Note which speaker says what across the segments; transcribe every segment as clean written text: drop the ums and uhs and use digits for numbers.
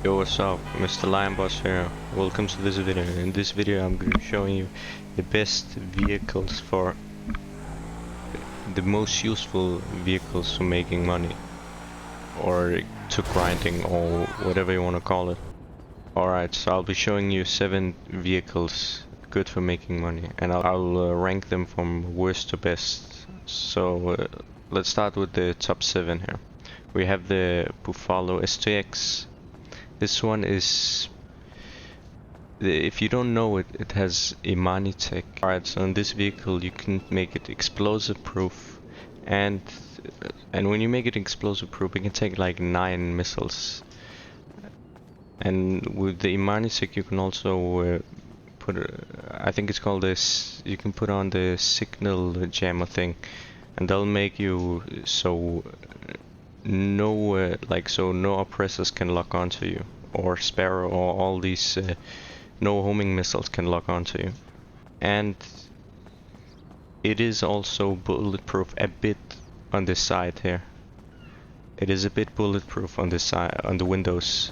Speaker 1: Yo, what's up? Mr. Lion Boss here. Welcome to this video. In this video I'm going to be showing you the best vehicles for the most useful vehicles for making money or to grinding or whatever you want to call it. Alright, so I'll be showing you 7 vehicles good for making money and I'll rank them from worst to best. So let's start with the top 7 here. We have the Buffalo STX. This one is, if you don't know it, it has Imani tech. Alright, so in this vehicle you can make it explosive proof, and when you make it explosive proof it can take like 9 missiles. And with the Imani tech you can also put, I think it's called this, you can put on the signal jammer thing, and they'll make you so no so no oppressors can lock onto you, or Sparrow, or all these no homing missiles can lock onto you. And it is also bulletproof a bit on this side here. It is a bit bulletproof on the side, on the windows,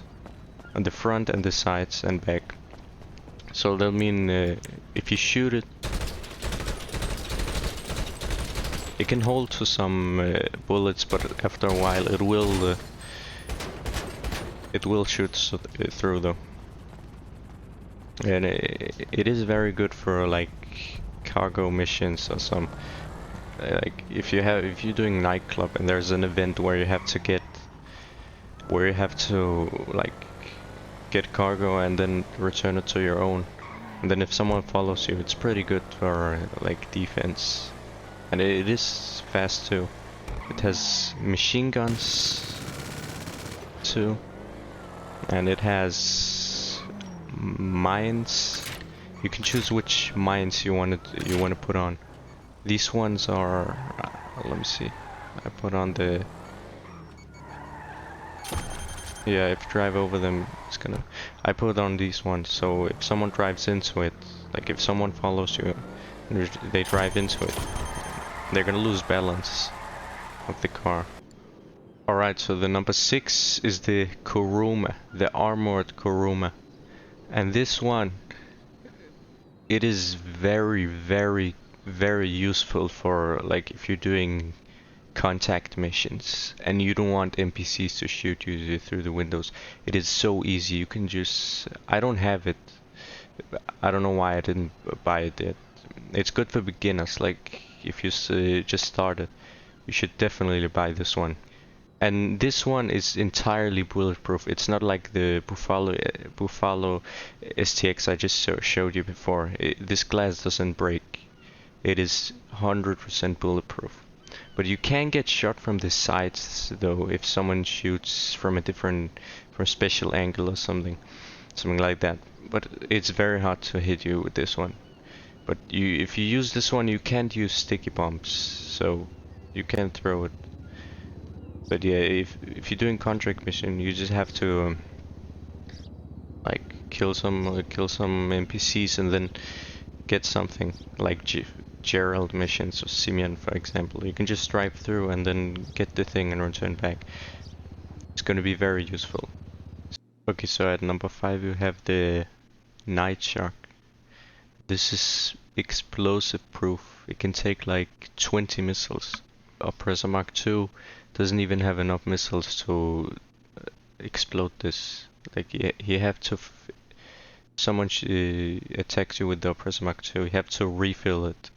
Speaker 1: on the front and the sides and back. So that mean if you shoot it, it can hold to some bullets, but after a while it will shoot through though. And it is very good for like cargo missions or some, like if you're doing nightclub and there's an event where you have to like get cargo and then return it to your own, and then if someone follows you, it's pretty good for like defense. And it is fast too. It has machine guns too, and it has mines. You can choose which mines you want to put on. These ones are, let me see. I put on the, yeah, if you drive over them, it's gonna. I put on these ones, so if someone drives into it, like if someone follows you, and they drive into it, they're gonna lose balance of the car. Alright, so the number 6 is the Kuruma, the armored Kuruma. And this one, it is very, very, very useful for like if you're doing contact missions and you don't want NPCs to shoot you through the windows. It is so easy. You can just, I don't have it. I don't know why I didn't buy it yet. It's good for beginners, like if you just started, you should definitely buy this one. And this one is entirely bulletproof. It's not like the Buffalo STX I just showed you before. This glass doesn't break. It is 100% bulletproof. But you can get shot from the sides though if someone shoots from from a special angle or something like that. But it's very hard to hit you with this one. But if you use this one, you can't use sticky bombs, so you can't throw it. But yeah, if you're doing contract mission, you just have to like kill some NPCs and then get something like Gerald missions or Simeon, for example. You can just drive through and then get the thing and return back. It's going to be very useful. Okay, so at number 5 you have the Night Shark. This is explosive proof. It can take like 20 missiles. Oppressor Mark II doesn't even have enough missiles to explode this. Like you have to, someone attacks you with the Oppressor Mark II, you have to refill it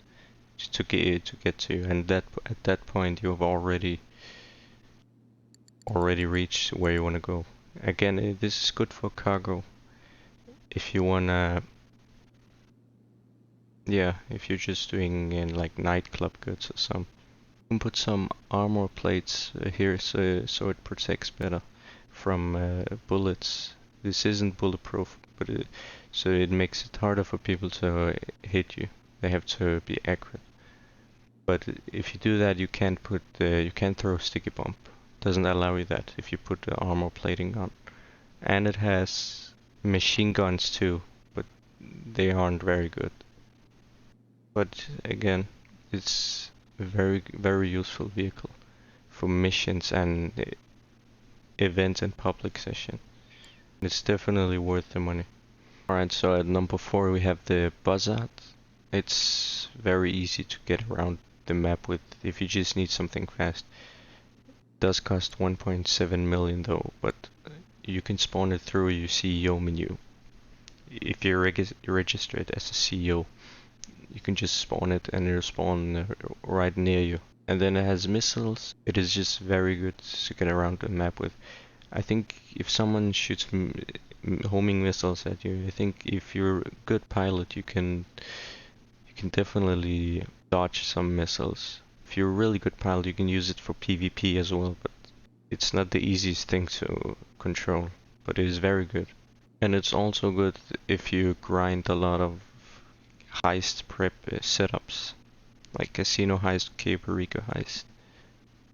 Speaker 1: to get to you, and at that point you have already reached where you want to go. Again, this is good for cargo. If you wanna, yeah, if you're just doing in like nightclub goods or something. You can put some armor plates here so it protects better from bullets. This isn't bulletproof, but so it makes it harder for people to hit you. They have to be accurate. But if you do that, you can't throw sticky bomb. Doesn't allow you that if you put the armor plating on. And it has machine guns too, but they aren't very good. But again, it's a very, very useful vehicle for missions and events and public session. It's definitely worth the money. Alright, so at number 4 we have the Buzzard. It's very easy to get around the map with if you just need something fast. It does cost 1.7 million though, but you can spawn it through your CEO menu. If you're registered as a CEO, you can just spawn it and it'll spawn right near you. And then it has missiles. It is just very good to get around the map with. I think if someone shoots homing missiles at you, I think if you're a good pilot, you can definitely dodge some missiles. If you're a really good pilot, you can use it for PvP as well, but it's not the easiest thing to control, but it is very good. And it's also good if you grind a lot of heist prep setups, like Casino Heist, Cape Rico Heist.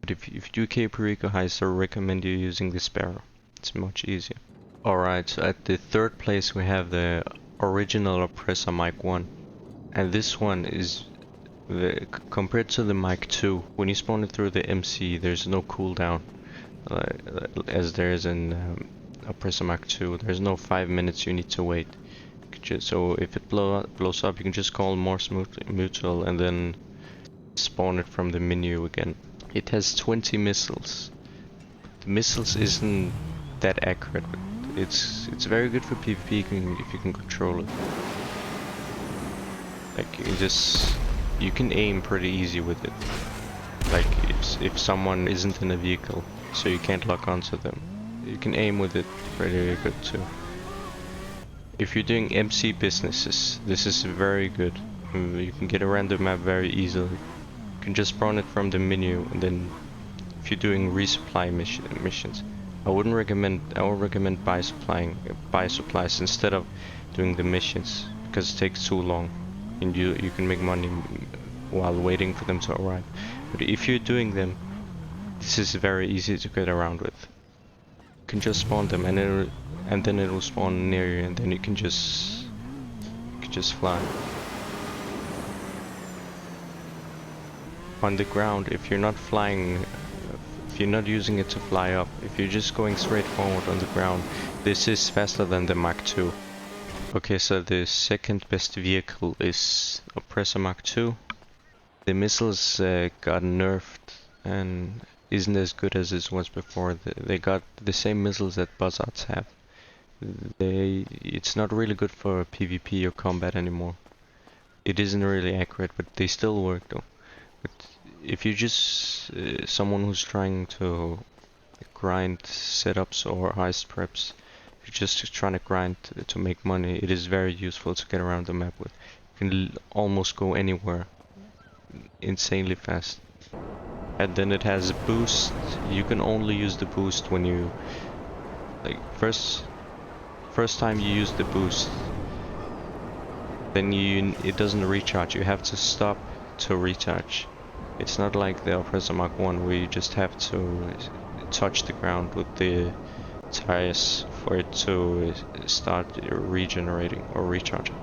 Speaker 1: But if you do Cape Rico Heist, I recommend you using the Sparrow. It's much easier. Alright, so at the 3rd place we have the original Oppressor Mark I. And this one is, compared to the Mark II, when you spawn it through the MC, there's no cooldown, as there is in Oppressor Mark II. There's no 5 minutes you need to wait. So if it blows up, you can just call Morse Mutual and then spawn it from the menu again. It has 20 missiles. The missiles isn't that accurate, but it's very good for PvP if you can control it. Like you can aim pretty easy with it. Like if someone isn't in a vehicle, so you can't lock onto them, you can aim with it pretty good too. If you're doing MC businesses, this is very good. You can get around the map very easily. You can just spawn it from the menu, and then if you're doing resupply missions, I would recommend buy supplies instead of doing the missions, because it takes too long. And you can make money while waiting for them to arrive. But if you're doing them, this is very easy to get around with. You can just spawn them, and then it will spawn near you, and then you can just fly. On the ground, if you're not flying, if you're not using it to fly up, if you're just going straight forward on the ground, this is faster than the Mark II. Okay, so the 2nd best vehicle is Oppressor Mark II. The missiles got nerfed and isn't as good as it was before. They got the same missiles that Buzzards have. It's not really good for PvP or combat anymore. It isn't really accurate, but they still work though. But if you're just someone who's trying to grind setups or heist preps, if you're just trying to grind to make money, it is very useful to get around the map with. You can almost go anywhere insanely fast. And then it has a boost. You can only use the boost when you first time you use the boost, then it doesn't recharge. You have to stop to recharge. It's not like the Oppressor Mark I where you just have to touch the ground with the tires for it to start regenerating or recharging.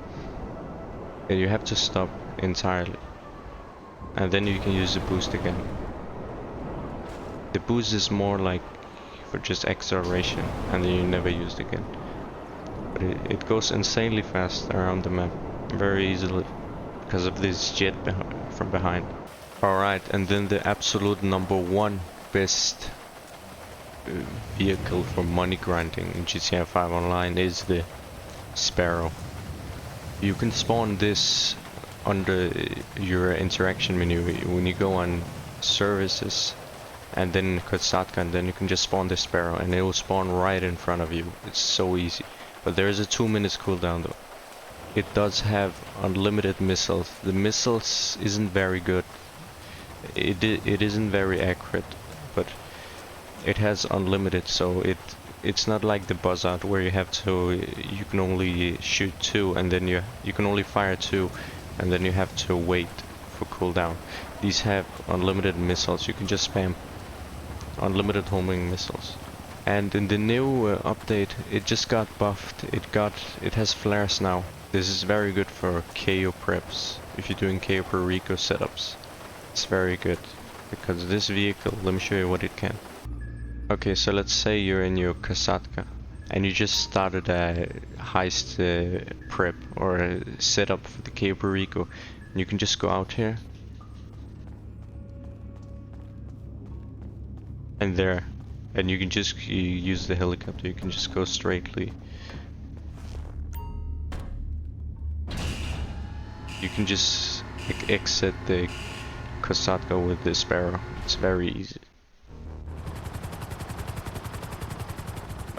Speaker 1: And you have to stop entirely, and then you can use the boost again. The boost is more like for just acceleration, and then you never use it again. But it goes insanely fast around the map, very easily, because of this jet from behind. Alright, and then the absolute number 1 best vehicle for money grinding in GTA 5 Online is the Sparrow. You can spawn this under your interaction menu when you go on services and then Kuruma, and then you can just spawn the Sparrow and it will spawn right in front of you. It's so easy. But there is a 2 minutes cooldown though. It does have unlimited missiles. The missiles isn't very good. It isn't very accurate, but it has unlimited, so it's not like the Buzzard where you can only shoot 2 and then you can only fire 2 and then you have to wait for cooldown. These have unlimited missiles. You can just spam unlimited homing missiles. And in the new update, it just got buffed. It has flares now. This is very good for KO preps. If you're doing KO per Rico setups, it's very good because this vehicle. Let me show you what it can. Okay, so let's say you're in your Kasatka and you just started a heist prep or a setup for the Cayo Perico, and you can just go out here and there, and you can just use the helicopter. You can just go straightly. You can just exit the Kosatka with the Sparrow. It's very easy.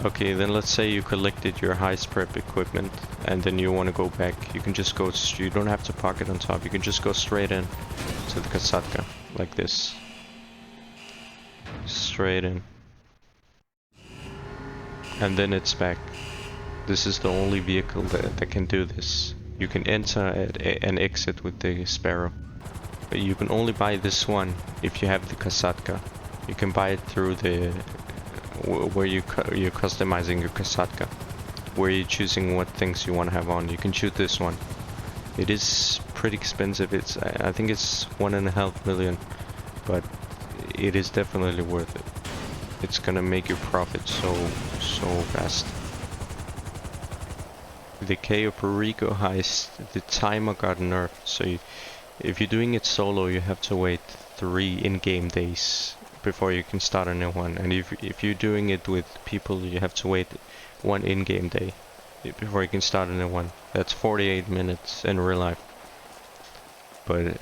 Speaker 1: Okay, then let's say you collected your heist prep equipment and then you want to go back. You can just go, you don't have to park it on top. You can just go straight in to the Kosatka, like this. Straight in. And then it's back. This is the only vehicle that can do this. You can enter and exit with the Sparrow. But you can only buy this one if you have the Kosatka. You can buy it through the where you're customizing your Kosatka, where you're choosing what things you want to have on. You can choose this one. It is pretty expensive. It's I think it's 1.5 million, but it is definitely worth it. It's gonna make you profit so fast. The Cayo Perico heist, the timer got nerfed, so if you're doing it solo, you have to wait 3 in-game days before you can start a new one, and if you're doing it with people, you have to wait 1 in-game day before you can start a new one. That's 48 minutes in real life. But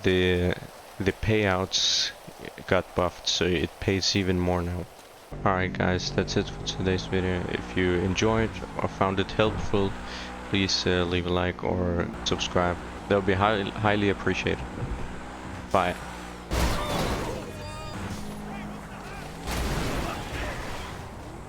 Speaker 1: the payouts got buffed, so it pays even more now. Alright guys, that's it for today's video. If you enjoyed or found it helpful, please leave a like or subscribe. That would be highly appreciated. Bye.